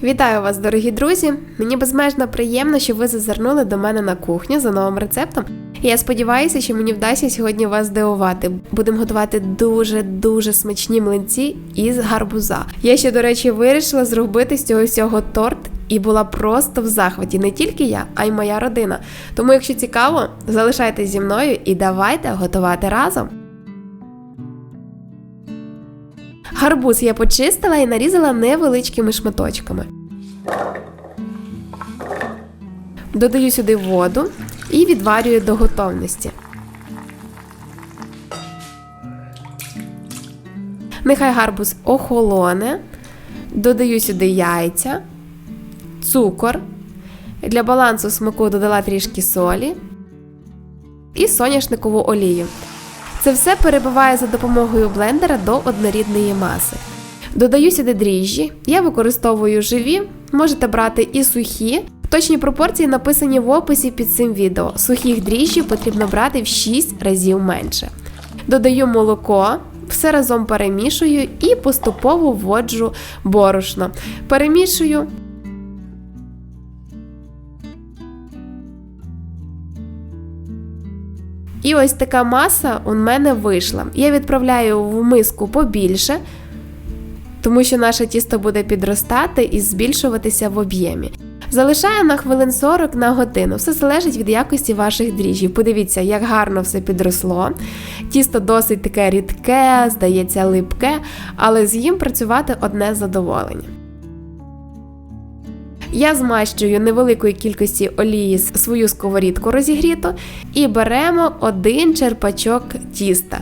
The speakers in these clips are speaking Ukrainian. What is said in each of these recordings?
Вітаю вас, дорогі друзі! Мені безмежно приємно, що ви зазирнули до мене на кухню за новим рецептом. І я сподіваюся, що мені вдасться сьогодні вас здивувати. Будемо готувати дуже смачні млинці із гарбуза. Я ще, до речі, вирішила зробити з цього всього торт і була просто в захваті. Не тільки я, а й моя родина. Тому, якщо цікаво, залишайтесь зі мною і давайте готувати разом. Гарбуз я почистила і нарізала невеличкими шматочками. Додаю сюди воду і відварюю до готовності. Нехай гарбуз охолоне. Додаю сюди яйця, цукор. Для балансу смаку додала трішки солі і соняшникову олію. Це все перебиваю за допомогою блендера до однорідної маси. Додаю сюди дріжджі, я використовую живі, можете брати і сухі. Точні пропорції написані в описі під цим відео. Сухих дріжджів потрібно брати в 6 разів менше. Додаю молоко, все разом перемішую і поступово вводжу борошно. Перемішую. І ось така маса у мене вийшла. Я відправляю в миску побільше, тому що наше тісто буде підростати і збільшуватися в об'ємі. Залишаю на хвилин 40 на годину. Все залежить від якості ваших дріжджів. Подивіться, як гарно все підросло. Тісто досить таке рідке, здається липке, але з ним працювати одне задоволення. Я змащую невеликої кількості олії свою сковорідку розігріту і беремо один черпачок тіста.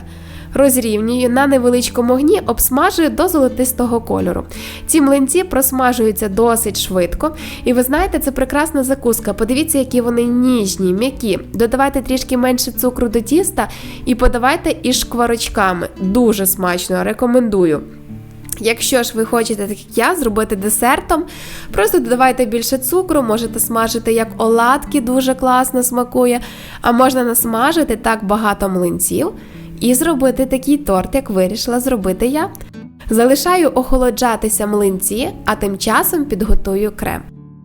Розрівнюю на невеличкому огні, обсмажую до золотистого кольору. Ці млинці просмажуються досить швидко. І ви знаєте, це прекрасна закуска. Подивіться, які вони ніжні, м'які. Додавайте трішки менше цукру до тіста і подавайте із шкварочками. Дуже смачно, рекомендую. Якщо ж ви хочете, так як я, зробити десертом, просто додавайте більше цукру, можете смажити як оладки, дуже класно смакує, а можна насмажити так багато млинців і зробити такий торт, як вирішила зробити я. Залишаю охолоджатися млинці, а тим часом підготую крем.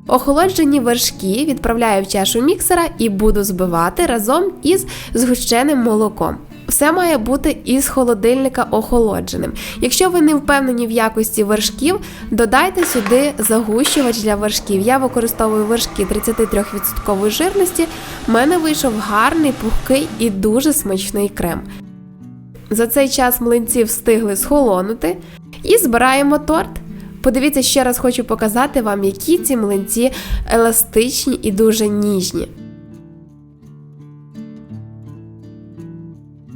Охолоджені вершки відправляю в чашу міксера і буду збивати разом із згущеним молоком. Все має бути із холодильника охолодженим. Якщо ви не впевнені в якості вершків, додайте сюди загущувач для вершків. Я використовую вершки 33% жирності. У мене вийшов гарний, пухкий і дуже смачний крем. За цей час млинці встигли схолонути і збираємо торт. Подивіться, ще раз хочу показати вам, які ці млинці еластичні і дуже ніжні.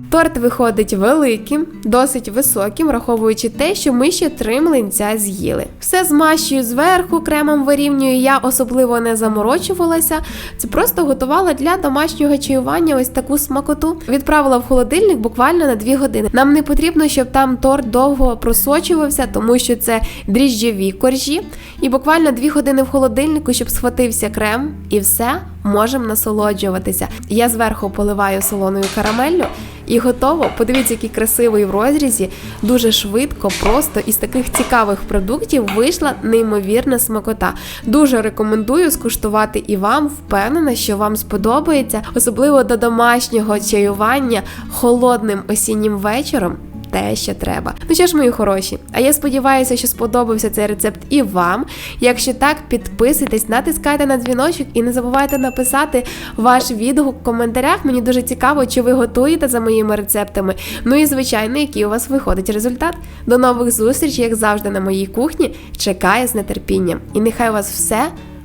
Торт виходить великим, досить високим, враховуючи те, що ми ще 3 млинця з'їли. Все змащую зверху, кремом вирівнюю, я особливо не заморочувалася. Це просто готувала для домашнього чаювання ось таку смакоту. Відправила в холодильник буквально на 2 години. Нам не потрібно, щоб там торт довго просочувався, тому що це дріжджові коржі. І буквально 2 години в холодильнику, щоб схватився крем, і все, можемо насолоджуватися. Я зверху поливаю солоною карамеллю. І готово. Подивіться, який красивий в розрізі. Дуже швидко, просто із таких цікавих продуктів вийшла неймовірна смакота. Дуже рекомендую скуштувати і вам. Впевнена, що вам сподобається. Особливо до домашнього чаювання холодним осіннім вечором. Те, що треба. Ну що ж, мої хороші, а я сподіваюся, що сподобався цей рецепт і вам. Якщо так, підписуйтесь, натискайте на дзвіночок і не забувайте написати ваш відгук в коментарях. Мені дуже цікаво, чи ви готуєте за моїми рецептами. Ну і, звичайно, який у вас виходить результат. До нових зустрічей, як завжди, на моїй кухні. Чекаю з нетерпінням. І нехай у вас все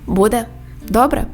буде добре.